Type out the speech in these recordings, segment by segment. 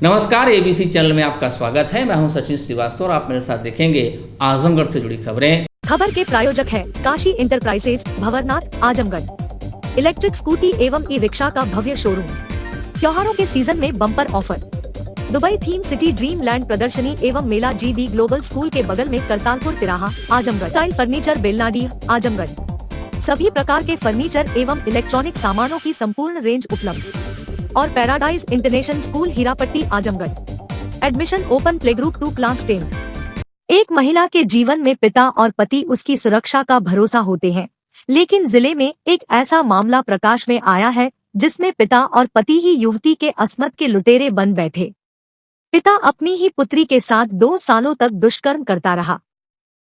नमस्कार, ABC channel में आपका स्वागत है। मैं हूं सचिन श्रीवास्तव और आप मेरे साथ देखेंगे आजमगढ़ से जुड़ी खबरें। खबर के प्रायोजक है Kashi enterprises, Bhanwarnath, Azamgarh. Electric scooty एवं ई रिक्शा का भव्य शोरूम। त्योहारों के सीजन में bumper offer. Dubai theme city dream land प्रदर्शनी एवं मेला GB ग्लोबल स्कूल के बगल में करतारपुर तिराहा, आजमगढ़। Tile furniture Belnadih, Azamgarh. सभी प्रकार के फर्नीचर एवं इलेक्ट्रॉनिक सामानों की संपूर्ण रेंज उपलब्ध। और paradise International School Hirapatti, Azamgarh. Admission open play group 2 class 10। एक महिला के जीवन में पिता और पति उसकी सुरक्षा का भरोसा होते हैं, लेकिन जिले में एक ऐसा मामला प्रकाश में आया है जिसमें पिता और पति ही युवती के अस्मत के लुटेरे बन बैठे। पिता अपनी ही पुत्री के साथ 2 सालों तक दुष्कर्म करता रहा।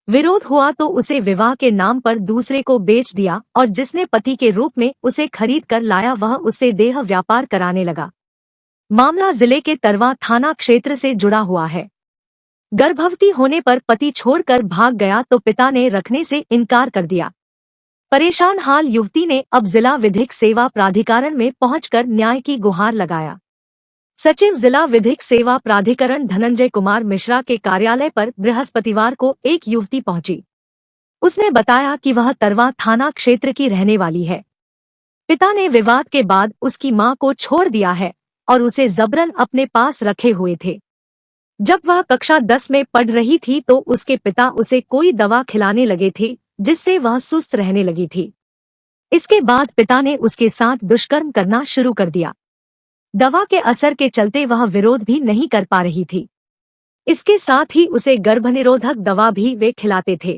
विरोध हुआ तो उसे विवाह के नाम पर दूसरे को बेच दिया और जिसने पति के रूप में उसे खरीद कर लाया वह उससे देह व्यापार कराने लगा। मामला जिले के तरवा थाना क्षेत्र से जुड़ा हुआ है। गर्भवती होने पर पति छोड़कर भाग गया तो पिता ने रखने से इनकार कर दिया। परेशान हाल युवती ने अब जिला विधिक सेवा प्राधिकरण में पहुंचकर न्याय की गुहार लगाया। सचिव जिला विधिक सेवा प्राधिकरण धनंजय कुमार मिश्रा के कार्यालय पर बृहस्पतिवार को एक युवती पहुंची। उसने बताया कि वह तरवा थाना क्षेत्र की रहने वाली है। पिता ने विवाद के बाद उसकी मां को छोड़ दिया है और उसे जबरन अपने पास रखे हुए थे। जब वह कक्षा 10 में पढ़ रही थी तो उसके पिता उसे कोई दवा खिलाने लगे थे जिससे वह सुस्त रहने लगी थी। इसके बाद पिता ने उसके साथ दुष्कर्म करना शुरू कर दिया। दवा के असर के चलते वह विरोध भी नहीं कर पा रही थी। इसके साथ ही उसे गर्भनिरोधक दवा भी वे खिलाते थे।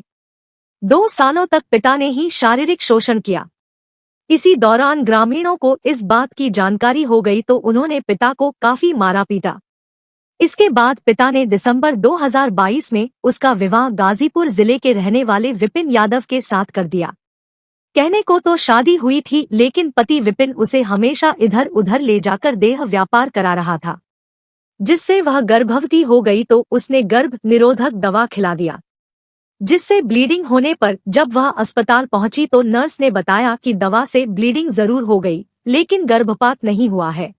2 सालों तक पिता ने ही शारीरिक शोषण किया। इसी दौरान ग्रामीणों को इस बात की जानकारी हो गई तो उन्होंने पिता को काफी मारा पीटा। इसके बाद पिता ने दिसंबर 2022 में उसका विवाह गाजीपुर जिले के रहने वाले विपिन यादव के साथ कर दिया। कहने को तो शादी हुई थी लेकिन पति विपिन उसे हमेशा इधर उधर ले जाकर देह व्यापार करा रहा था, जिससे वह गर्भवती हो गई तो उसने गर्भ निरोधक दवा खिला दिया, जिससे ब्लीडिंग होने पर जब वह अस्पताल पहुंची तो नर्स ने बताया कि दवा से ब्लीडिंग जरूर हो गई लेकिन गर्भपात नहीं हुआ है।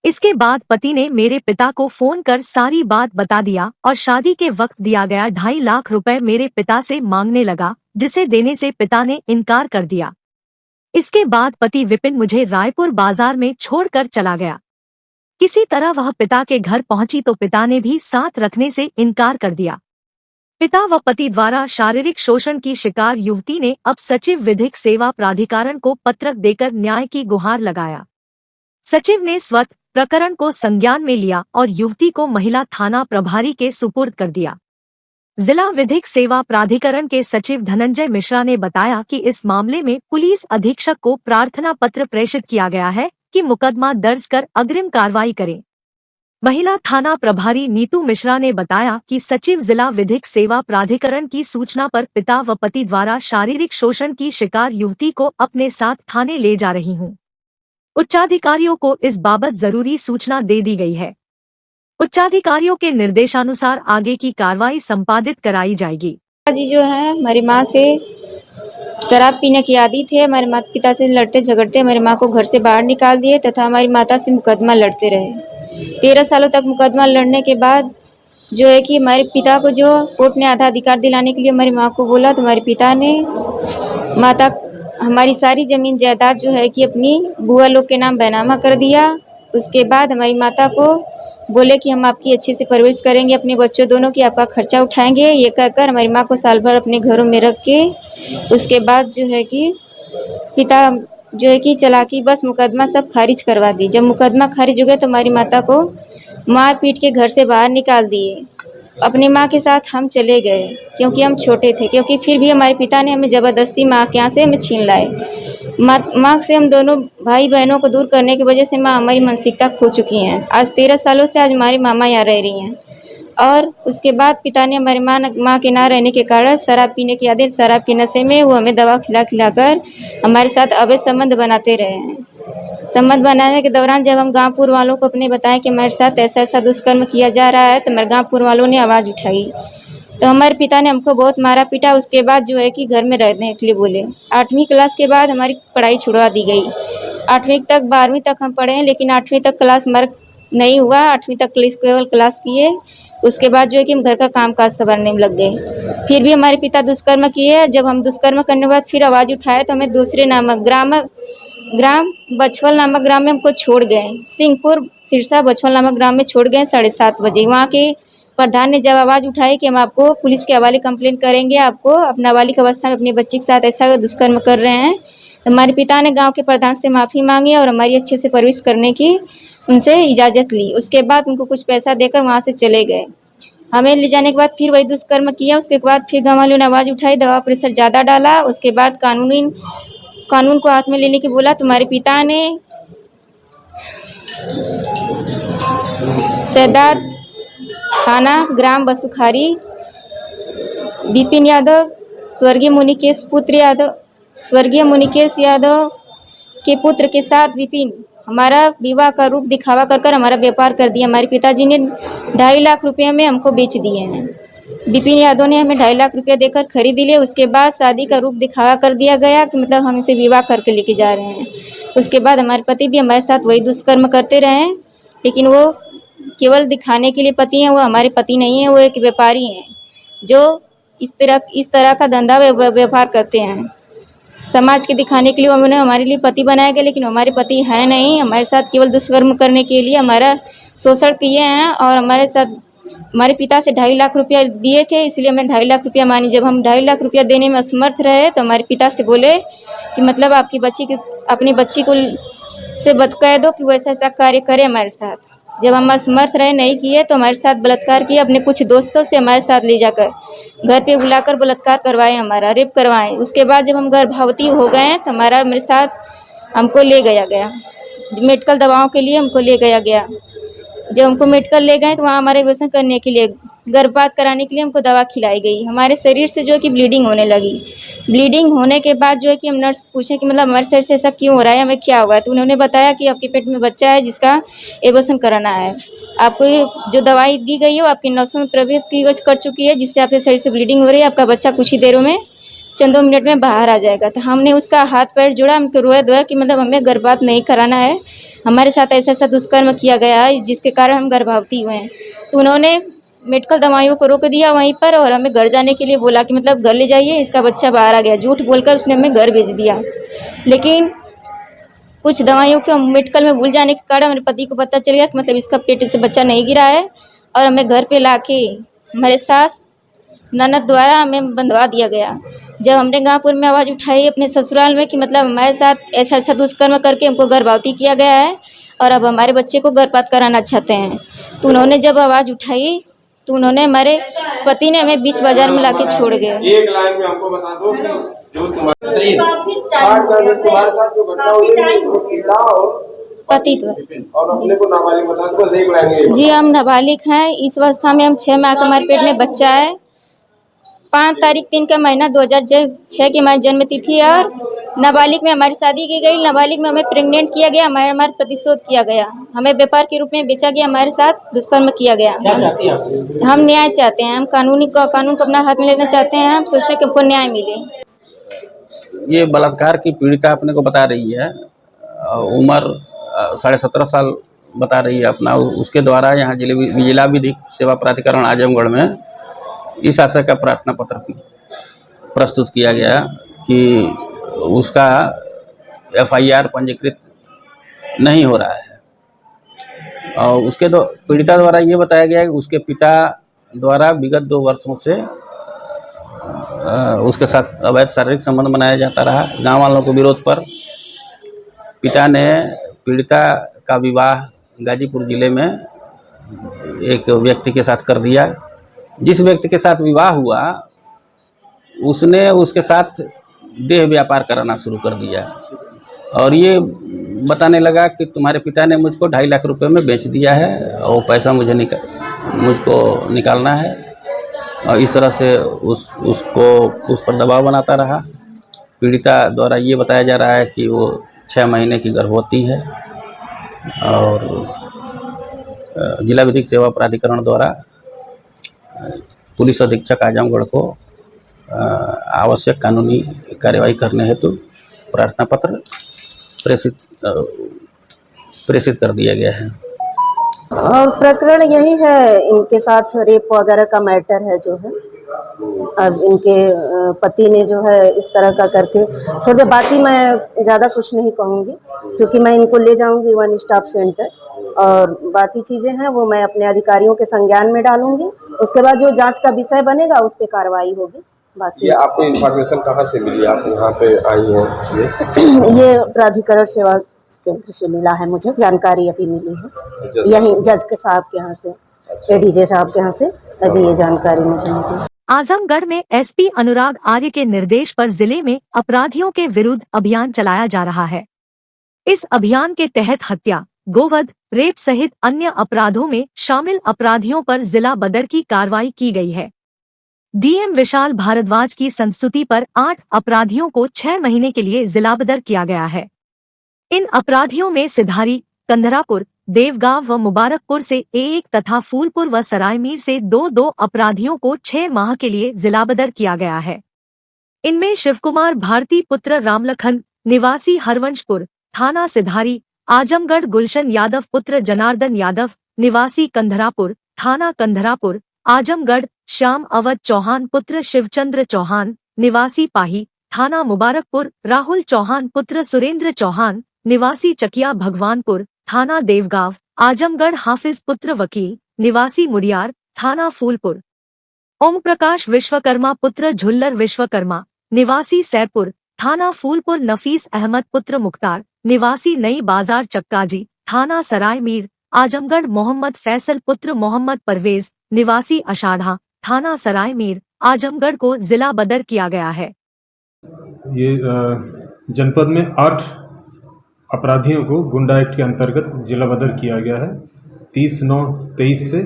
इसके बाद पति ने मेरे पिता को फोन कर सारी बात बता दिया और शादी के वक्त दिया गया 2.5 लाख रुपए मेरे पिता से मांगने लगा, जिसे देने से पिता ने इनकार कर दिया। इसके बाद पति विपिन मुझे रायपुर बाजार में छोड़कर चला गया। किसी तरह वह पिता के घर पहुंची तो पिता ने भी साथ रखने से इनकार कर दिया। पिता व पति द्वारा शारीरिक शोषण की शिकार युवती ने अब सचिव विधिक सेवा प्राधिकरण को पत्र देकर न्याय की गुहार लगाया। सचिव ने स्वतः प्रकरण को संज्ञान में लिया और युवती को महिला थाना प्रभारी के सुपुर्द कर दिया। जिला विधिक सेवा प्राधिकरण के सचिव धनंजय मिश्रा ने बताया कि इस मामले में पुलिस अधीक्षक को प्रार्थना पत्र प्रेषित किया गया है कि मुकदमा दर्ज कर अग्रिम कार्रवाई करें। महिला थाना प्रभारी नीतू मिश्रा ने बताया कि सचिव जिला विधिक सेवा प्राधिकरण की सूचना पर पिता व पति द्वारा शारीरिक शोषण की शिकार युवती को अपने साथ थाने ले जा रही हूँ। उच्चाधिकारियों को इस बाबत जरूरी सूचना दे दी गई है। उच्चाधिकारियों के निर्देशानुसार आगे की कार्रवाई संपादित कराई जाएगी। जी जो है हमारी माँ से शराब पीने की आदी थे। हमारे माता पिता से लड़ते झगड़ते हमारी माँ को घर से बाहर निकाल दिए तथा हमारी माता से मुकदमा लड़ते रहे। 13 सालों तक मुकदमा लड़ने के बाद जो है कि हमारे पिता को जो कोर्ट ने आधा अधिकार दिलाने के लिए हमारी माँ को बोला तो हमारे पिता ने माता हमारी सारी ज़मीन जायदाद जो है कि अपनी बुआ लोग के नाम बैनामा कर दिया। उसके बाद हमारी माता को बोले कि हम आपकी अच्छे से परवरिश करेंगे, अपने बच्चों दोनों की आपका खर्चा उठाएंगे। ये कहकर हमारी माँ को साल भर अपने घरों में रख के उसके बाद जो है कि पिता जो है कि चालाकी बस मुकदमा सब खारिज करवा दी। जब मुकदमा खारिज हो गया तो हमारी माता को मार पीट के घर से बाहर निकाल दिए। अपनी माँ के साथ हम चले गए क्योंकि हम छोटे थे, क्योंकि फिर भी हमारे पिता ने हमें ज़बरदस्ती माँ के यहाँ से हमें छीन लाए। माँ से हम दोनों भाई बहनों को दूर करने की वजह से माँ हमारी मानसिकता खो चुकी हैं। आज 13 सालों से आज हमारी मामा यहाँ रह रही हैं। और उसके बाद पिता ने हमारी माँ के ना रहने के कारण शराब पीने की आदत, शराब के नशे में वो हमें दवा खिला कर हमारे साथ अवैध संबंध बनाते रहे हैं। संबंध बनाने के दौरान जब हम गाँवपुर वालों को अपने बताएं कि हमारे साथ ऐसा ऐसा दुष्कर्म किया जा रहा है तो हमारे गाँवपुर वालों ने आवाज़ उठाई तो हमारे पिता ने हमको बहुत मारा पीटा। उसके बाद जो है कि घर में रहने के लिए बोले। 8वीं क्लास के बाद हमारी पढ़ाई छुड़वा दी गई। 8वीं तक 12वीं तक हम पढ़े हैं, लेकिन 8वीं तक क्लास हमारा नहीं हुआ। 8वीं तक केवल क्लास किए। उसके बाद जो है कि हम घर का काम काज संभालने में लग गए। फिर भी हमारे पिता दुष्कर्म किए। जब हम दुष्कर्म करने के बाद फिर आवाज़ उठाए तो हमें दूसरे ग्राम बछवल नामक ग्राम में हमको छोड़ गए। सिंहपुर सिरसा बछवल नामक ग्राम में छोड़ गए 7:30 बजे। वहाँ के प्रधान ने जब आवाज़ उठाई कि हम आपको पुलिस के हवाले कंप्लेंट करेंगे, आपको आप नाबालिग अवस्था में अपने बच्ची के साथ ऐसा दुष्कर्म कर रहे हैं। हमारे पिता ने गांव के प्रधान से माफ़ी मांगी और हमारी अच्छे से परवरिश करने की उनसे इजाज़त ली। उसके बाद उनको कुछ पैसा देकर वहाँ से चले गए। हमें ले जाने के बाद फिर वही दुष्कर्म किया। उसके बाद फिर गाँव वालों ने आवाज़ उठाई, दवा प्रेशर ज़्यादा डाला। उसके बाद कानून को हाथ में लेने की बोला। तुम्हारे पिता ने सैदात थाना ग्राम बसुखारी विपिन यादव स्वर्गीय मुनिकेश यादव के पुत्र के साथ विपिन हमारा विवाह का रूप दिखावा कर हमारा व्यापार कर दिया। हमारे पिताजी ने 2.5 लाख रुपये में हमको बेच दिए हैं। विपिन यादव ने हमें 2.5 लाख रुपया देकर खरीद लिए। उसके बाद शादी का रूप दिखावा कर दिया गया कि मतलब हम इसे विवाह करके लेके जा रहे हैं। उसके बाद हमारे पति भी हमारे साथ वही दुष्कर्म करते रहे हैं, लेकिन वो केवल दिखाने के लिए पति हैं। वो हमारे पति नहीं हैं, वो एक व्यापारी हैं जो इस तरह का धंधा व्यापार करते हैं। समाज के दिखाने के लिए उन्होंने हमारे लिए पति बनाया गया, लेकिन हमारे पति हैं नहीं। हमारे साथ केवल दुष्कर्म करने के लिए हमारा शोषण किए हैं और हमारे पिता से 2.5 लाख रुपया दिए थे, इसलिए हमें 2.5 लाख रुपया मानी। जब हम 2.5 लाख रुपया देने में असमर्थ रहे तो हमारे पिता से बोले कि मतलब अपनी बच्ची को से कह दो कि वो ऐसा कार्य करे हमारे साथ। जब हम असमर्थ रहे, नहीं किए, तो हमारे साथ बलात्कार किया। अपने कुछ दोस्तों से हमारे साथ ले जाकर घर पे बुलाकर बलात्कार करवाए, हमारा रेप करवाए। उसके बाद जब हम गर्भवती हो गए तो मेरे साथ हमको ले गया मेडिकल दवाओं के लिए हमको ले गया। जब हमको मेडिकल ले गए तो वहाँ हमारे अबॉर्शन करने के लिए, गर्भपात कराने के लिए हमको दवा खिलाई गई। हमारे शरीर से जो है कि ब्लीडिंग होने लगी। ब्लीडिंग होने के बाद जो है कि हम नर्स से पूछे कि मतलब हमारे शरीर से ऐसा क्यों हो रहा है, हमें क्या हुआ है। तो उन्होंने बताया कि आपके पेट में बच्चा है जिसका अबॉर्शन कराना है। आपको ये जो दवाई दी गई है वो आपकी नसों में प्रवेश कर चुकी है, जिससे आपके शरीर से ब्लीडिंग हो रही है। आपका बच्चा कुछ ही देरों में चंदों मिनट में बाहर आ जाएगा। तो हमने उसका हाथ पैर जोड़ा, हमको रोया धोया कि मतलब हमें गर्भपात नहीं कराना है, हमारे साथ ऐसा दुष्कर्म किया गया है जिसके कारण हम गर्भवती हुए हैं। तो उन्होंने मेडिकल दवाइयों को रोक दिया वहीं पर और हमें घर जाने के लिए बोला कि मतलब घर ले जाइए, इसका बच्चा बाहर आ गया। झूठ बोलकर उसने हमें घर भेज दिया। लेकिन कुछ दवाइयों के मेडिकल में भूल जाने के कारण मेरे पति को पता चल गया कि मतलब इसका पेट से बच्चा नहीं गिरा है और हमें घर पे लाके हमारे सास ननद द्वारा हमें बंधवा दिया गया। जब हमने गाँवपुर में आवाज़ उठाई अपने ससुराल में कि मतलब हमारे साथ ऐसा दुष्कर्म करके हमको गर्भवती किया गया है और अब हमारे बच्चे को गर्भपात कराना चाहते हैं, तो उन्होंने जब आवाज़ उठाई तो हमारे पति ने हमें बीच बाजार में लाके छोड़ गए। एक लाइन में हमको बता दो कि जो तुम्हारे साथ जो घटना हुई है वो पिता और पति और अपने को नाबालिग बता दो, बस एक लाइन में। जी, हम नाबालिग हैं। इस अवस्था में हम 6 माह का हमारे पेट में बच्चा है। 5 तारीख 3 का महीना 2006 की हमारी जन्म तिथि है और नाबालिग में हमारी शादी की गई। नाबालिग में हमें प्रेग्नेंट किया गया, हमारा प्रतिशोध किया गया, हमें व्यापार के रूप में बेचा गया, हमारे साथ दुष्कर्म किया गया। हम न्याय चाहते हैं, हम कानून को अपना हाथ में लेना चाहते हैं। हम सोचते हैं कि हमको न्याय मिले। ये बलात्कार की पीड़िता अपने को बता रही है, उम्र 17.5 साल बता रही है अपना। उसके द्वारा यहाँ जिला विधिक सेवा प्राधिकरण आजमगढ़ में इस आशय का प्रार्थना पत्र प्रस्तुत किया गया कि उसका FIR पंजीकृत नहीं हो रहा है और उसके पीड़िता द्वारा ये बताया गया है कि उसके पिता द्वारा विगत 2 वर्षों से उसके साथ अवैध शारीरिक संबंध बनाया जाता रहा। गांव वालों के विरोध पर पिता ने पीड़िता का विवाह गाजीपुर जिले में एक व्यक्ति के साथ कर दिया। जिस व्यक्ति के साथ विवाह हुआ उसने उसके साथ देह व्यापार कराना शुरू कर दिया और ये बताने लगा कि तुम्हारे पिता ने मुझको 2.5 लाख रुपए में बेच दिया है और पैसा मुझको निकालना है। और इस तरह से उसको उस पर दबाव बनाता रहा। पीड़िता द्वारा ये बताया जा रहा है कि वो 6 महीने की गर्भवती है और जिला विधिक सेवा प्राधिकरण द्वारा पुलिस अधीक्षक आजमगढ़ को आवश्यक कानूनी कार्यवाही करने हेतु प्रार्थना पत्र प्रेषित कर दिया गया है। और प्रकरण यही है, इनके साथ रेप वगैरह का मैटर है जो है। अब इनके पति ने जो है इस तरह का करके छोड़ दिया। बाकी मैं ज़्यादा कुछ नहीं कहूँगी, क्योंकि मैं इनको ले जाऊँगी वन स्टॉप सेंटर, और बाकी चीज़ें हैं वो मैं अपने अधिकारियों के संज्ञान में डालूंगी। उसके बाद जो जांच का विषय बनेगा उस पर कार्रवाई होगी। बाकी ये आपको इन्फॉर्मेशन कहाँ से मिली, आप यहाँ पे आई हैं? ये प्राधिकरण सेवा केंद्र से मिला है, मुझे जानकारी अभी मिली है, यहीं जज के साहब के यहाँ से, एडीजे साहब के यहाँ से अभी ये जानकारी मुझे मिली। आजमगढ़ में एसपी अनुराग आर्य के निर्देश पर जिले में अपराधियों के विरुद्ध अभियान चलाया जा रहा है। इस अभियान के तहत हत्या, गोवध, रेप सहित अन्य अपराधों में शामिल अपराधियों पर जिला बदर की कार्रवाई की गई है। डीएम विशाल भारद्वाज की संस्तुति पर 8 अपराधियों को 6 महीने के लिए जिला बदर किया गया है। इन अपराधियों में सिधारी, कंधरापुर, देवगांव व मुबारकपुर से 1 तथा फूलपुर व सरायमीर से 2 अपराधियों को 6 माह के लिए जिलाबदर किया गया है। इनमें शिवकुमार भारती पुत्र रामलखन निवासी हरवंशपुर थाना सिधारी, आजमगढ़ गुलशन यादव पुत्र जनार्दन यादव निवासी कंधरापुर थाना कंधरापुर, आजमगढ़ श्याम अवध चौहान पुत्र शिवचंद्र चौहान निवासी पाही थाना मुबारकपुर, राहुल चौहान पुत्र सुरेंद्र चौहान निवासी चकिया भगवानपुर थाना देवगांव, आजमगढ़ हाफिज पुत्र वकील निवासी मुड़ियार थाना फूलपुर, ओम प्रकाश विश्वकर्मा पुत्र झुल्लर विश्वकर्मा निवासी सैदपुर थाना फूलपुर, नफीस अहमद पुत्र मुख्तार निवासी नई बाजार चक्काजी थाना सरायमीर, आजमगढ़ मोहम्मद फैसल पुत्र मोहम्मद परवेज निवासी अषाढ़ा थाना सरायमीर, आजमगढ़ को जिला बदर किया गया है। ये जनपद में 8 अपराधियों को गुंडा एक्ट के अंतर्गत जिला बदर किया गया है 30/9/23 से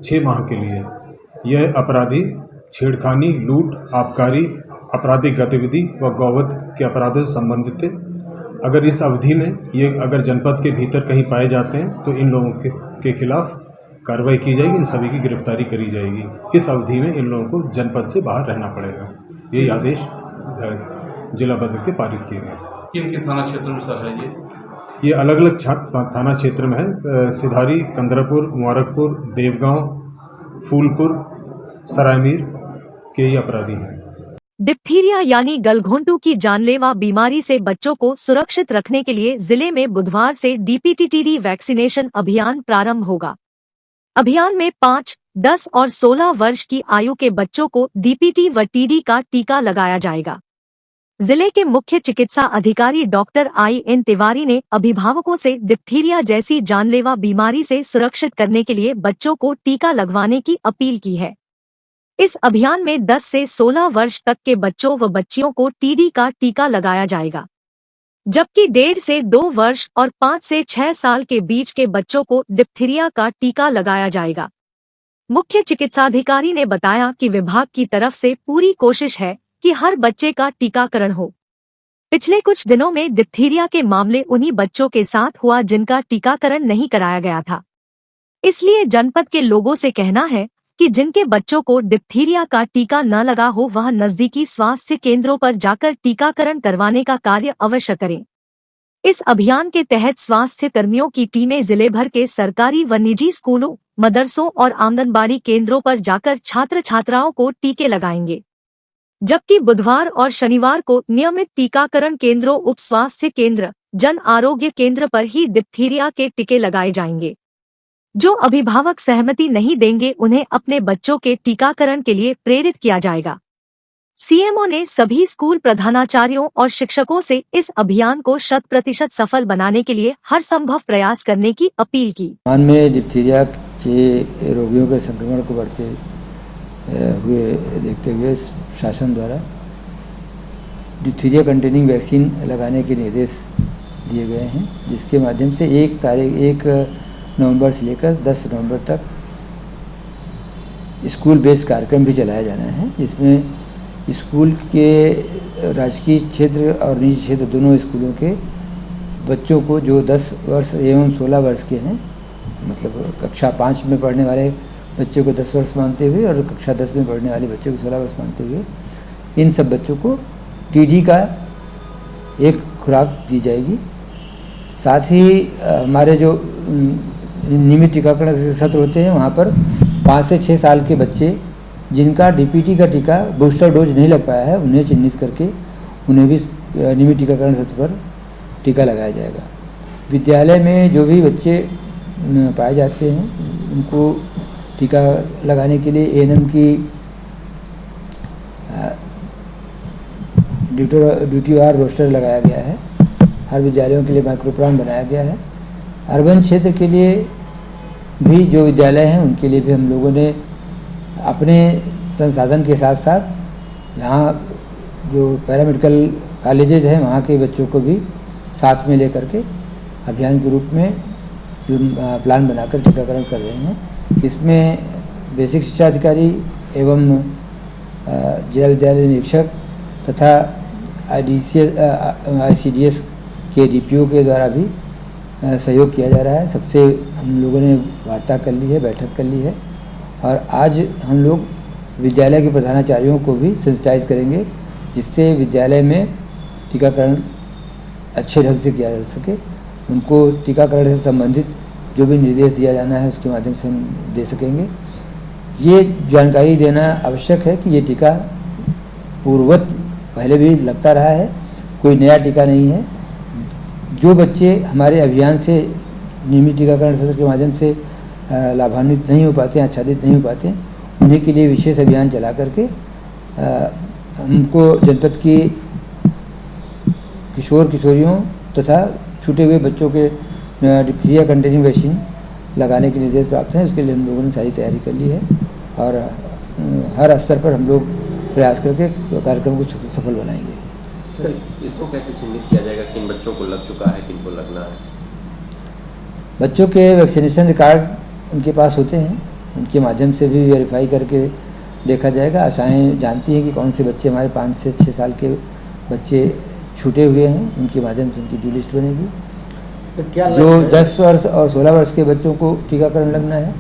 6 माह के लिए। यह अपराधी छेड़खानी, लूट, आबकारी, आपराधिक गतिविधि व गौवध के अपराधों से संबंधित थे। अगर इस अवधि में ये अगर जनपद के भीतर कहीं पाए जाते हैं तो इन लोगों के खिलाफ कार्रवाई की जाएगी, इन सभी की गिरफ्तारी करी जाएगी। इस अवधि में इन लोगों को जनपद से बाहर रहना पड़ेगा। यही आदेश जिला बदर के पारित किए गए। किन थाना क्षेत्र में सर है ये अलग अलग थाना क्षेत्र में है। सिधारी, कंदरापुर, मुबारकपुर, देवगांव, फूलपुर, सरायमीर के ये अपराधी हैं। डिप्थीरिया यानी गलघोंटू की जानलेवा बीमारी से बच्चों को सुरक्षित रखने के लिए जिले में बुधवार से डीपीटीटीडी वैक्सीनेशन अभियान प्रारंभ होगा। अभियान में 5, 10 और 16 वर्ष की आयु के बच्चों को डीपीटी व टीडी का टीका लगाया जाएगा। जिले के मुख्य चिकित्सा अधिकारी डॉक्टर IN तिवारी ने अभिभावकों से डिप्थीरिया जैसी जानलेवा बीमारी से सुरक्षित करने के लिए बच्चों को टीका लगवाने की अपील की है। इस अभियान में 10 से 16 वर्ष तक के बच्चों व बच्चियों को टीडी का टीका लगाया जाएगा, जबकि 1.5 से 2 वर्ष और 5 से 6 साल के बीच के बच्चों को डिप्थीरिया का टीका लगाया जाएगा। मुख्य चिकित्साधिकारी ने बताया कि विभाग की तरफ से पूरी कोशिश है कि हर बच्चे का टीकाकरण हो। पिछले कुछ दिनों में डिप्थीरिया के मामले उन्हीं बच्चों के साथ हुआ जिनका टीकाकरण नहीं कराया गया था। इसलिए जनपद के लोगों से कहना है कि जिनके बच्चों को डिप्थीरिया का टीका न लगा हो वह नजदीकी स्वास्थ्य केंद्रों पर जाकर टीकाकरण करवाने का कार्य अवश्य करें। इस अभियान के तहत स्वास्थ्य कर्मियों की टीमें जिले भर के सरकारी व निजी स्कूलों, मदरसों और आंगनबाड़ी केंद्रों पर जाकर छात्र छात्राओं को टीके लगाएंगे, जबकि बुधवार और शनिवार को नियमित टीकाकरण केंद्रों, उप स्वास्थ्य केंद्र, जन आरोग्य केंद्र पर ही डिप्थीरिया के टीके लगाए जाएंगे। जो अभिभावक सहमति नहीं देंगे उन्हें अपने बच्चों के टीकाकरण के लिए प्रेरित किया जाएगा। सीएमओ ने सभी स्कूल प्रधानाचार्यों और शिक्षकों से इस अभियान को 100% सफल बनाने के लिए हर संभव प्रयास करने की अपील की। अभियान में डिप्थीरिया के रोगियों के संक्रमण को बढ़ते हुए देखते हुए शासन द्वारा डिप्थीरिया कंटेनिंग वैक्सीन लगाने के निर्देश दिए गए हैं, जिसके माध्यम से 1 नवंबर से लेकर 10 नवंबर तक स्कूल बेस्ड कार्यक्रम भी चलाया जाना है, जिसमें स्कूल के राजकीय क्षेत्र और निजी क्षेत्र दोनों स्कूलों के बच्चों को जो 10 वर्ष एवं 16 वर्ष के हैं, मतलब कक्षा 5 में पढ़ने वाले बच्चों को 10 वर्ष मानते हुए और कक्षा 10 में पढ़ने वाले बच्चों को 16 वर्ष मानते हुए इन सब बच्चों को टीडी का एक खुराक दी जाएगी। साथ ही हमारे जो नियमित टीकाकरण के सत्र होते हैं, वहाँ पर 5 से 6 साल के बच्चे जिनका डीपीटी का टीका बूस्टर डोज नहीं लग पाया है, उन्हें चिन्हित करके उन्हें भी नियमित टीकाकरण सत्र पर टीका लगाया जाएगा। विद्यालय में जो भी बच्चे पाए जाते हैं उनको टीका लगाने के लिए एएनएम की ड्यूटीवार रोस्टर लगाया गया है। हर विद्यालयों के लिए माइक्रोप्लान बनाया गया है। अर्बन क्षेत्र के लिए भी जो विद्यालय हैं उनके लिए भी हम लोगों ने अपने संसाधन के साथ साथ यहाँ जो पैरामेडिकल कॉलेजेज हैं वहाँ के बच्चों को भी साथ में लेकर के अभियान के रूप में प्लान बनाकर टीकाकरण कर रहे हैं। इसमें बेसिक शिक्षा अधिकारी एवं जिला विद्यालय निरीक्षक तथा ICDS के DPO के द्वारा भी सहयोग किया जा रहा है। सबसे हम लोगों ने वार्ता कर ली है, बैठक कर ली है और आज हम लोग विद्यालय के प्रधानाचार्यों को भी सेंसिटाइज करेंगे जिससे विद्यालय में टीकाकरण अच्छे ढंग से किया जा सके। उनको टीकाकरण से संबंधित जो भी निर्देश दिया जाना है उसके माध्यम से हम दे सकेंगे। ये जानकारी देना आवश्यक है कि ये टीका पूर्ववत पहले भी लगता रहा है, कोई नया टीका नहीं है। जो बच्चे हमारे अभियान से नियमित टीकाकरण सत्र के माध्यम से लाभान्वित नहीं हो पाते हैं, आच्छादित नहीं हो पाते हैं, उन्हीं के लिए विशेष अभियान चला करके हमको जनपद की किशोर किशोरियों तथा छूटे हुए बच्चों के डिप्थीरिया कंटेनिंग वैक्सीन लगाने के निर्देश प्राप्त हैं। उसके लिए हम लोगों ने सारी तैयारी कर ली है और हर स्तर पर हम लोग प्रयास करके कार्यक्रम को सफल बनाएंगे। सर, इसको कैसे चिन्हित किया जाएगा किन बच्चों को लग चुका है, किन को लगना है? बच्चों के वैक्सीनेशन रिकॉर्ड उनके पास होते हैं, उनके माध्यम से भी वेरीफाई करके देखा जाएगा। आशाएं जानती हैं कि कौन से बच्चे हमारे 5 से 6 साल के बच्चे छूटे हुए हैं, उनके माध्यम से उनकी ड्यू लिस्ट बनेगी। तो क्या जो 10 वर्ष और 16 वर्ष के बच्चों को टीकाकरण लगना है,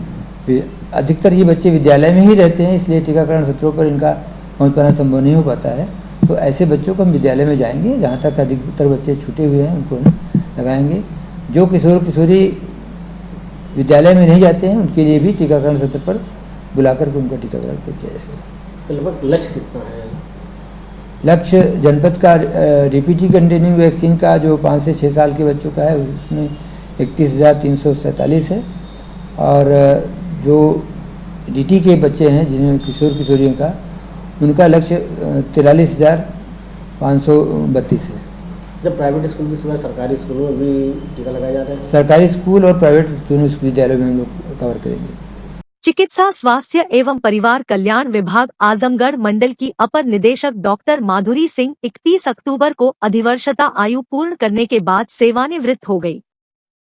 अधिकतर ये बच्चे विद्यालय में ही रहते हैं, इसलिए टीकाकरण सत्रों पर इनका पहुँच पाना संभव नहीं हो पाता है। तो ऐसे बच्चों को हम विद्यालय में जाएंगे, जहाँ तक अधिकतर बच्चे छूटे हुए हैं उनको लगाएंगे। जो किशोर किशोरी विद्यालय में नहीं जाते हैं उनके लिए भी टीकाकरण सत्र पर बुलाकर के उनका टीकाकरण किया जाएगा। लगभग लक्ष्य कितना है? लक्ष्य जनपद का डीपीटी कंटेनिंग वैक्सीन का जो 5 से 6 साल के बच्चों का है उसमें 31,347 है और जो डीटी के बच्चे हैं जिन्हें किशोर किशोरियों का, उनका लक्ष्य 43,532 है। जब प्राइवेट स्कूल की सिवाय सरकारी स्कूलों में भी टीका लगाया जा रहा है? सरकारी स्कूल और प्राइवेट दोनों विद्यालयों में हम लोग कवर करेंगे। चिकित्सा स्वास्थ्य एवं परिवार कल्याण विभाग आजमगढ़ मंडल की अपर निदेशक डॉक्टर माधुरी सिंह 31 अक्टूबर को अधिवर्षता आयु पूर्ण करने के बाद सेवानिवृत्त हो गई।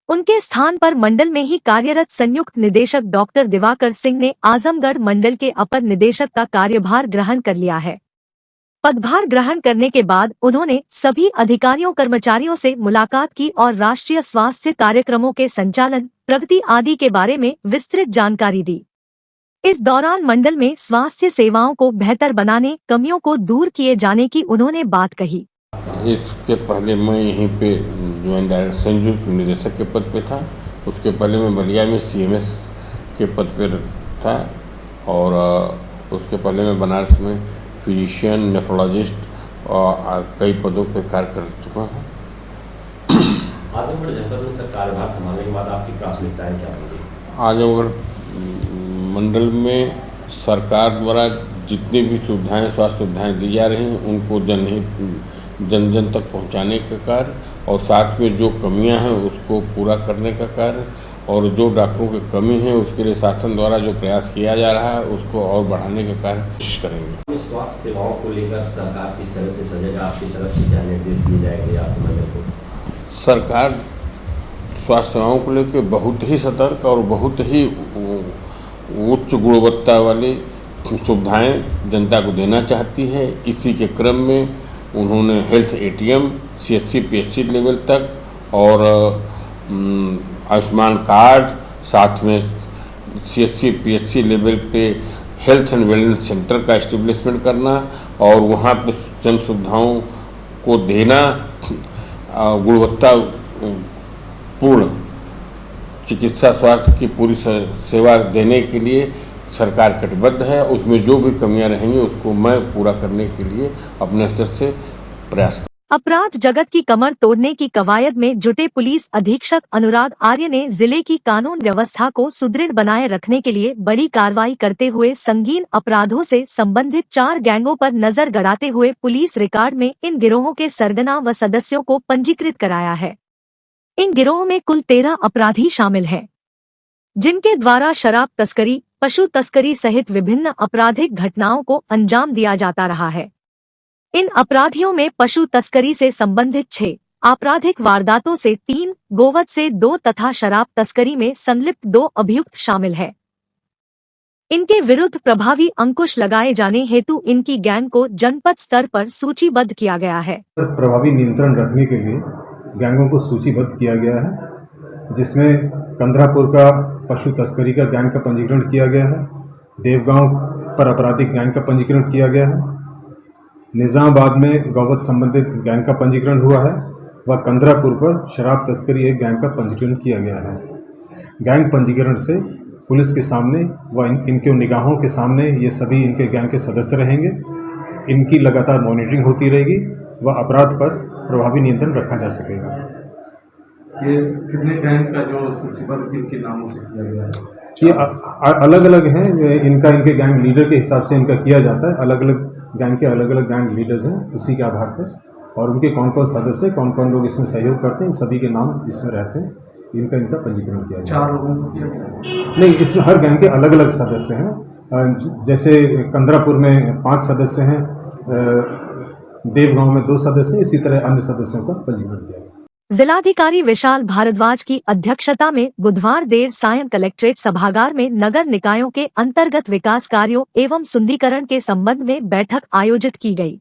उनके स्थान पर मंडल में ही कार्यरत संयुक्त निदेशक डॉक्टर दिवाकर सिंह ने आजमगढ़ मंडल के अपर निदेशक का कार्यभार ग्रहण कर लिया है। पदभार ग्रहण करने के बाद उन्होंने सभी अधिकारियों कर्मचारियों से मुलाकात की और राष्ट्रीय स्वास्थ्य कार्यक्रमों के संचालन, प्रगति आदि के बारे में विस्तृत जानकारी दी। इस दौरान मंडल में स्वास्थ्य सेवाओं को बेहतर बनाने, कमियों को दूर किए जाने की उन्होंने बात कही। इसके पहले मैं यहीं पे ज्वाइंट डायरेक्टर संयुक्त निदेशक के पद पे था। उसके पहले मैं बलिया में CMS के पद पे था और उसके पहले मैं बनारस में फिजिशियन, नेफ्रोलॉजिस्ट और कई पदों पे कार्य कर चुका हूँ। आजमगढ़ जनपद में सर कार्यभार संभालने के बाद आपकी प्राथमिकताएं क्या होंगी? आजमगढ़ मंडल में सरकार द्वारा जितनी भी सुविधाएं, स्वास्थ्य सुविधाएं दी जा रही हैं उनको जन जन तक पहुंचाने का कार्य और साथ में जो कमियां हैं उसको पूरा करने का कार्य और जो डॉक्टरों की कमी है उसके लिए शासन द्वारा जो प्रयास किया जा रहा है उसको और बढ़ाने का कार्य कोशिश करेंगे। स्वास्थ्य सेवाओं को लेकर सरकार किस तरह से सजेगा, आपकी तरफ से क्या निर्देश दिए जाएंगे आपके मंडल को? सरकार स्वास्थ्य सेवाओं को लेकर बहुत ही सतर्क और बहुत ही उच्च गुणवत्ता वाली सुविधाएं जनता को देना चाहती है। इसी के क्रम में उन्होंने health ATM CHC PHC level तक और आयुष्मान कार्ड, साथ में CHC PHC लेवल पे हेल्थ एंड वेलनेस सेंटर का एस्टेब्लिशमेंट करना और वहाँ पे जन सुविधाओं को देना, गुणवत्ता पूर्ण चिकित्सा स्वास्थ्य की पूरी सेवा देने के लिए सरकार कटिबद्ध है। उसमें जो भी कमियां रहेंगी उसको मैं पूरा करने के लिए अपने स्तर से प्रयास करूंगा। अपराध जगत की कमर तोड़ने की कवायद में जुटे पुलिस अधीक्षक अनुराग आर्य ने जिले की कानून व्यवस्था को सुदृढ़ बनाए रखने के लिए बड़ी कार्रवाई करते हुए संगीन अपराधों से संबंधित 4 गैंगों पर नजर गड़ाते हुए पुलिस रिकॉर्ड में इन गिरोहों के सरगना व सदस्यों को पंजीकृत कराया है। इन गिरोह में कुल 13 अपराधी शामिल हैं, जिनके द्वारा शराब तस्करी, पशु तस्करी सहित विभिन्न आपराधिक घटनाओं को अंजाम दिया जाता रहा है। इन अपराधियों में पशु तस्करी से संबंधित 6 आपराधिक वारदातों से 3, गोवध से 2 तथा शराब तस्करी में संलिप्त 2 अभियुक्त शामिल है। इनके विरुद्ध प्रभावी अंकुश लगाए जाने हेतु इनकी गैंग को जनपद स्तर पर सूचीबद्ध किया गया है। प्रभावी नियंत्रण रखने के लिए गैंगों को सूचीबद्ध किया गया है, जिसमें कंदरापुर का पशु तस्करी का गैंग का पंजीकरण किया गया है, देवगांव पर आपराधिक गैंग का पंजीकरण किया गया है, निजामाबाद में गौवध संबंधित गैंग का पंजीकरण हुआ है व कंदरापुर पर शराब तस्करी एक गैंग का पंजीकरण किया गया है। गैंग पंजीकरण से पुलिस के सामने व इनके निगाहों के सामने ये सभी इनके गैंग के सदस्य रहेंगे। इनकी लगातार मॉनिटरिंग होती रहेगी व अपराध पर प्रभावी नियंत्रण रखा जा सकेगा। ये कितने गैंग का जो सूचीबद्ध किनके नामों से किया गया है? ये अलग अलग हैं। इनके गैंग लीडर के हिसाब से इनका किया जाता है। अलग अलग गैंग के अलग अलग गैंग लीडर्स हैं, उसी के आधार पर, और उनके कौन कौन सदस्य, कौन कौन लोग इसमें सहयोग करते हैं, इन सभी के नाम इसमें रहते हैं। इनका पंजीकरण किया गया। 4 लोगों को किया गया? नहीं, इसमें हर गैंग के अलग अलग सदस्य हैं। जैसे कंदरापुर में 5 सदस्य हैं, देवगांव में 2 सदस्य, इसी तरह अन्य सदस्यों का पंजीकरण किया गया। जिलाधिकारी विशाल भारद्वाज की अध्यक्षता में बुधवार देर सायं कलेक्ट्रेट सभागार में नगर निकायों के अंतर्गत विकास कार्यों एवं सुंदरीकरण के संबंध में बैठक आयोजित की गई।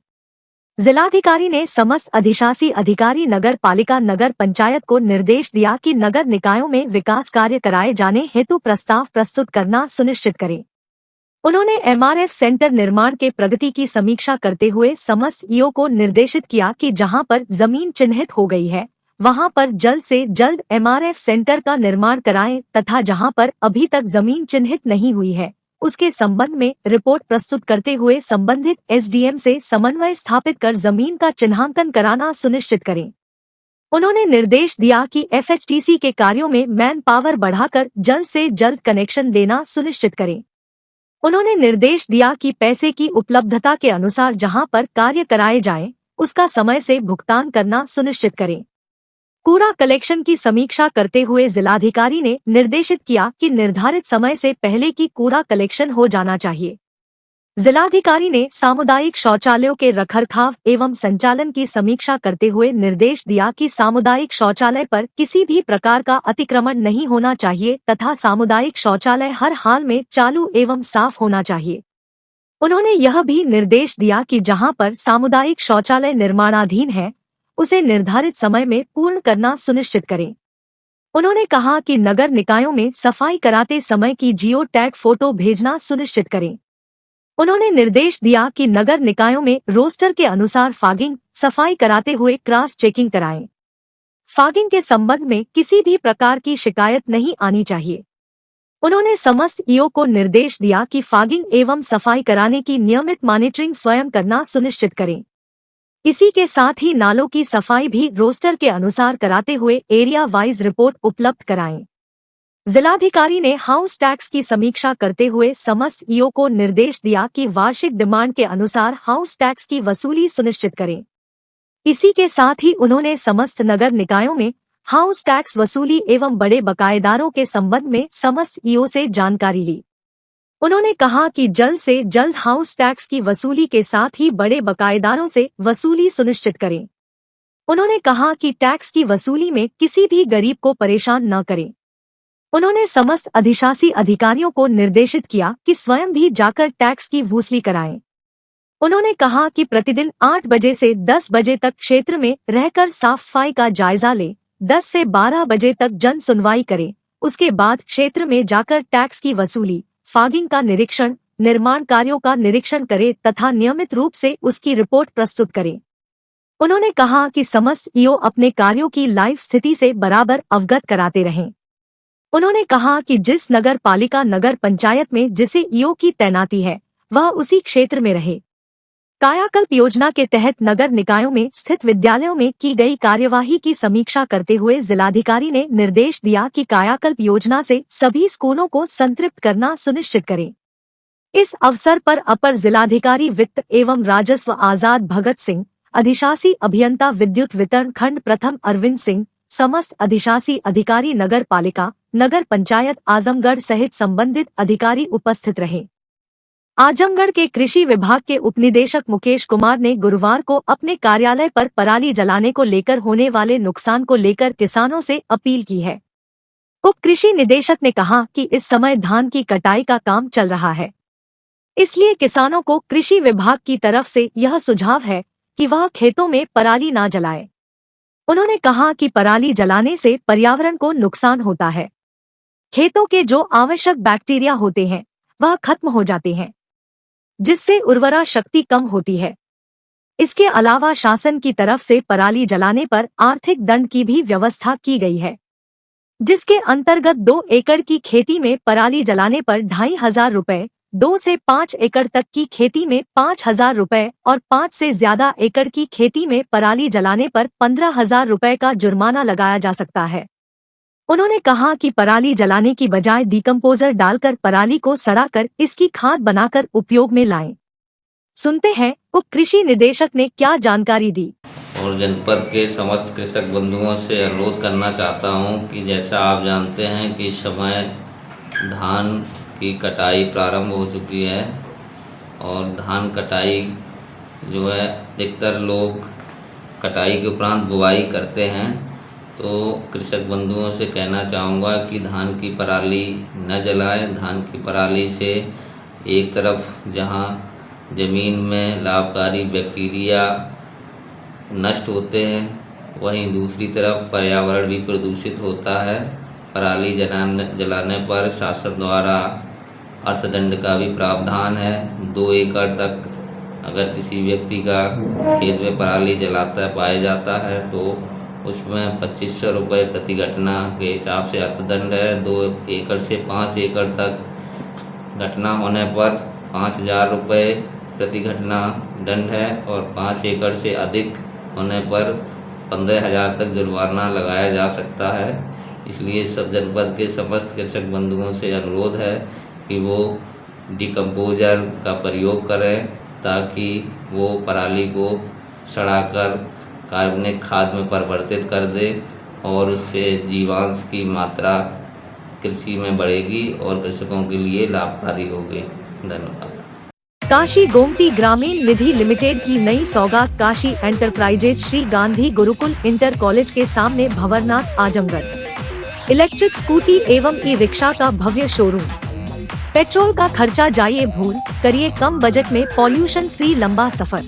जिलाधिकारी ने समस्त अधिशासी अधिकारी नगर पालिका नगर पंचायत को निर्देश दिया कि नगर निकायों में विकास कार्य कराए जाने हेतु प्रस्ताव प्रस्तुत करना सुनिश्चित करें। उन्होंने MRF सेंटर निर्माण के प्रगति की समीक्षा करते हुए समस्त ईओ को निर्देशित किया कि जहां पर जमीन चिन्हित हो गई है वहां पर जल्द से जल्द MRF सेंटर का निर्माण कराएं तथा जहां पर अभी तक जमीन चिन्हित नहीं हुई है उसके संबंध में रिपोर्ट प्रस्तुत करते हुए संबंधित SDM से समन्वय स्थापित कर जमीन का चिन्हांकन कराना सुनिश्चित करें। उन्होंने निर्देश दिया कि FHTC के कार्यों में मैन पावर बढ़ाकर जल्द से जल्द कनेक्शन देना सुनिश्चित करें। उन्होंने निर्देश दिया कि पैसे की उपलब्धता के अनुसार जहां पर कार्य कराए जाएं, उसका समय से भुगतान करना सुनिश्चित करें। कूड़ा कलेक्शन की समीक्षा करते हुए जिलाधिकारी ने निर्देशित किया कि निर्धारित समय से पहले की कूड़ा कलेक्शन हो जाना चाहिए। जिलाधिकारी ने सामुदायिक शौचालयों के रखरखाव एवं संचालन की समीक्षा करते हुए निर्देश दिया कि सामुदायिक शौचालय पर किसी भी प्रकार का अतिक्रमण नहीं होना चाहिए तथा सामुदायिक शौचालय हर हाल में चालू एवं साफ होना चाहिए। उन्होंने यह भी निर्देश दिया कि जहां पर सामुदायिक शौचालय निर्माणाधीन है उसे निर्धारित समय में पूर्ण करना सुनिश्चित करें। उन्होंने कहा कि नगर निकायों में सफाई कराते समय की जियो टैग फोटो भेजना सुनिश्चित करें। उन्होंने निर्देश दिया कि नगर निकायों में रोस्टर के अनुसार फॉगिंग सफाई कराते हुए क्रॉस चेकिंग कराएं। फॉगिंग के संबंध में किसी भी प्रकार की शिकायत नहीं आनी चाहिए। उन्होंने समस्त ईओ को निर्देश दिया कि फॉगिंग एवं सफाई कराने की नियमित मॉनिटरिंग स्वयं करना सुनिश्चित करें। इसी के साथ ही नालों की सफाई भी रोस्टर के अनुसार कराते हुए एरिया वाइज रिपोर्ट उपलब्ध कराएं। जिलाधिकारी ने हाउस टैक्स की समीक्षा करते हुए समस्त ईओ को निर्देश दिया कि वार्षिक डिमांड के अनुसार हाउस टैक्स की वसूली सुनिश्चित करें। इसी के साथ ही उन्होंने समस्त नगर निकायों में हाउस टैक्स वसूली एवं बड़े बकायेदारों के संबंध में समस्त ईओ से जानकारी ली। उन्होंने कहा कि जल्द से जल्द हाउस टैक्स की वसूली के साथ ही बड़े बकायेदारों से वसूली सुनिश्चित करें। उन्होंने कहा कि टैक्स की वसूली में किसी भी गरीब को परेशान न करें। उन्होंने समस्त अधिशासी अधिकारियों को निर्देशित किया कि स्वयं भी जाकर टैक्स की वसूली कराएं। उन्होंने कहा कि प्रतिदिन 8 बजे से 10 बजे तक क्षेत्र में रहकर साफ सफाई का जायजा लें, 10 से 12 बजे तक जन सुनवाई करें, उसके बाद क्षेत्र में जाकर टैक्स की वसूली, फॉगिंग का निरीक्षण, निर्माण कार्यों का निरीक्षण करें तथा नियमित रूप से उसकी रिपोर्ट प्रस्तुत करें। उन्होंने कहा कि समस्त ईओ अपने कार्यों की लाइव स्थिति से बराबर अवगत कराते रहें। उन्होंने कहा कि जिस नगर पालिका नगर पंचायत में जिसे ईओ की तैनाती है वह उसी क्षेत्र में रहे। कायाकल्प योजना के तहत नगर निकायों में स्थित विद्यालयों में की गई कार्यवाही की समीक्षा करते हुए जिलाधिकारी ने निर्देश दिया कि कायाकल्प योजना से सभी स्कूलों को संतृप्त करना सुनिश्चित करें। इस अवसर पर अपर जिलाधिकारी वित्त एवं राजस्व आजाद भगत सिंह, अधिशासी अभियंता विद्युत वितरण खंड प्रथम अरविंद सिंह, समस्त अधिशासी अधिकारी नगर पालिका नगर पंचायत आजमगढ़ सहित संबंधित अधिकारी उपस्थित रहे। आजमगढ़ के कृषि विभाग के उपनिदेशक मुकेश कुमार ने गुरुवार को अपने कार्यालय पर पराली जलाने को लेकर होने वाले नुकसान को लेकर किसानों से अपील की है। उप कृषि निदेशक ने कहा कि इस समय धान की कटाई का काम चल रहा है, इसलिए किसानों को कृषि विभाग की तरफ से यह सुझाव है कि वह खेतों में पराली ना जलाए। उन्होंने कहा कि पराली जलाने से पर्यावरण को नुकसान होता है, खेतों के जो आवश्यक बैक्टीरिया होते हैं वह खत्म हो जाते हैं, जिससे उर्वरा शक्ति कम होती है। इसके अलावा शासन की तरफ से पराली जलाने पर आर्थिक दंड की भी व्यवस्था की गई है, जिसके अंतर्गत 2 एकड़ की खेती में पराली जलाने पर 2500 रुपए, 2 से 5 एकड़ तक की खेती में 5000 रुपए और 5 से ज्यादा एकड़ की खेती में पराली जलाने पर 15000 रुपए का जुर्माना लगाया जा सकता है। उन्होंने कहा कि पराली जलाने की बजाय डिकम्पोजर डालकर पराली को सड़ाकर इसकी खाद बनाकर उपयोग में लाएं। सुनते हैं उप कृषि निदेशक ने क्या जानकारी दी। और जनपद के समस्त कृषक बंधुओं से अनुरोध करना चाहता हूं कि जैसा आप जानते हैं कि इस समय धान की कटाई प्रारंभ हो चुकी है और धान कटाई जो है अधिकतर लोग कटाई के उपरांत बुआई करते हैं। तो कृषक बंधुओं से कहना चाहूँगा कि धान की पराली न जलाएं। धान की पराली से एक तरफ जहाँ ज़मीन में लाभकारी बैक्टीरिया नष्ट होते हैं, वहीं दूसरी तरफ पर्यावरण भी प्रदूषित होता है। पराली जलाने पर शासन द्वारा अर्थदंड का भी प्रावधान है। 2 एकड़ तक अगर किसी व्यक्ति का खेत में पराली जलाता पाया जाता है तो उसमें 2500 रुपये प्रति घटना के हिसाब से अर्थदंड है। 2 एकड़ से 5 एकड़ तक घटना होने पर 5000 रुपये प्रति घटना दंड है और 5 एकड़ से अधिक होने पर 15000 तक जुर्माना लगाया जा सकता है। इसलिए सब जनपद के समस्त कृषक बंधुओं से अनुरोध है कि वो डिकम्पोजर का प्रयोग करें ताकि वो पराली को सड़ाकर कार्बनिक खाद में परिवर्तित कर दे और उससे जीवांश की मात्रा कृषि में बढ़ेगी और कृषकों के लिए लाभकारी होगी। धन्यवाद। काशी गोमती ग्रामीण निधि लिमिटेड की नई सौगात Kashi enterprises Shri Gandhi Gurukul inter college के सामने भंवरनाथ आजमगढ़। इलेक्ट्रिक स्कूटी एवं ई रिक्शा का भव्य शोरूम। पेट्रोल का खर्चा जाइए भूल, करिए कम बजट में पॉल्यूशन फ्री लंबा सफर।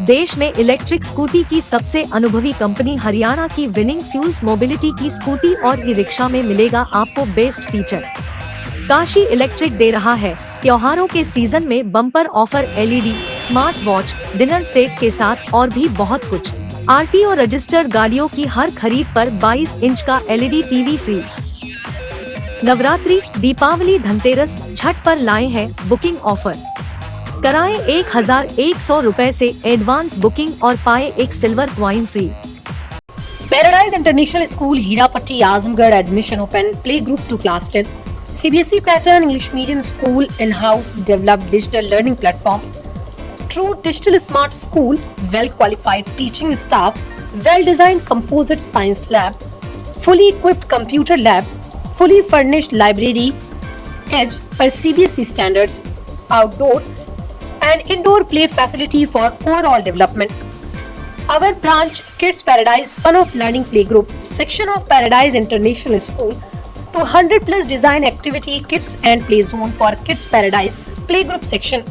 देश में इलेक्ट्रिक स्कूटी की सबसे अनुभवी कंपनी हरियाणा की विनिंग फ्यूल्स मोबिलिटी की स्कूटी और ई रिक्शा में मिलेगा आपको बेस्ट फीचर। काशी इलेक्ट्रिक दे रहा है त्योहारों के सीजन में bumper offer, LED, smart watch, dinner set के साथ और भी बहुत कुछ। आरटीओ रजिस्टर्ड गाड़ियों की हर खरीद पर 22 इंच का LED TV free. Navratri, Deepavali, Dhanteras, Chhath पर लाए हैं बुकिंग ऑफर। कराएं 1100 रुपए से एडवांस बुकिंग और पाए एक silver coin free. Paradise International School Hirapatti Azamgarh admission open, play group to class 10, CBSE pattern English medium school, in-house developed digital learning platform, true digital smart school, well qualified teaching staff, well designed composite science lab, fully equipped computer lab, fully furnished library, edge per CBSE standards, outdoor and indoor play facility for overall development. Our branch Kids Paradise Fun of Learning Playgroup section of Paradise International School to 100 plus design activity kits and play zone for Kids Paradise Playgroup section.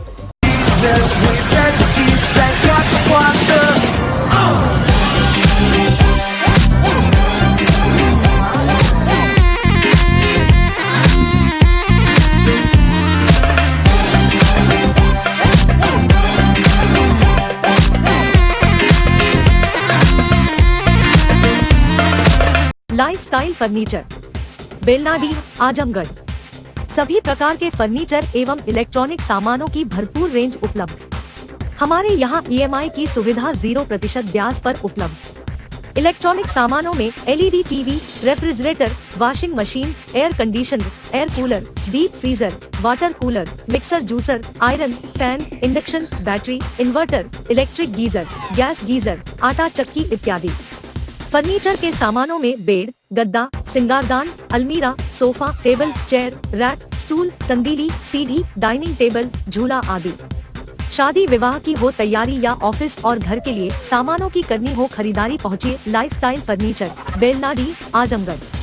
Lifestyle furniture, Belnadi, Azamgarh. सभी प्रकार के furniture एवं electronic सामानों की भरपूर range उपलब्ध। हमारे यहाँ EMI की सुविधा 0% ब्याज पर उपलब्ध। इलेक्ट्रॉनिक सामानों में LED TV, refrigerator, washing machine, air conditioner, air cooler, deep freezer, water cooler, mixer juicer, iron, fan, induction, battery, inverter, electric geyser, gas geyser, आटा चक्की इत्यादि। फर्नीचर के सामानों में बेड, गद्दा, सिंगारदान, अलमीरा, sofa, table, chair, rack, stool, संदीली, सीढ़ी, डाइनिंग टेबल, झूला आदि। शादी विवाह की हो तैयारी या ऑफिस और घर के लिए सामानों की करनी हो खरीदारी, पहुंचिए लाइफस्टाइल फर्नीचर, बेलनाडी, आजमगढ़।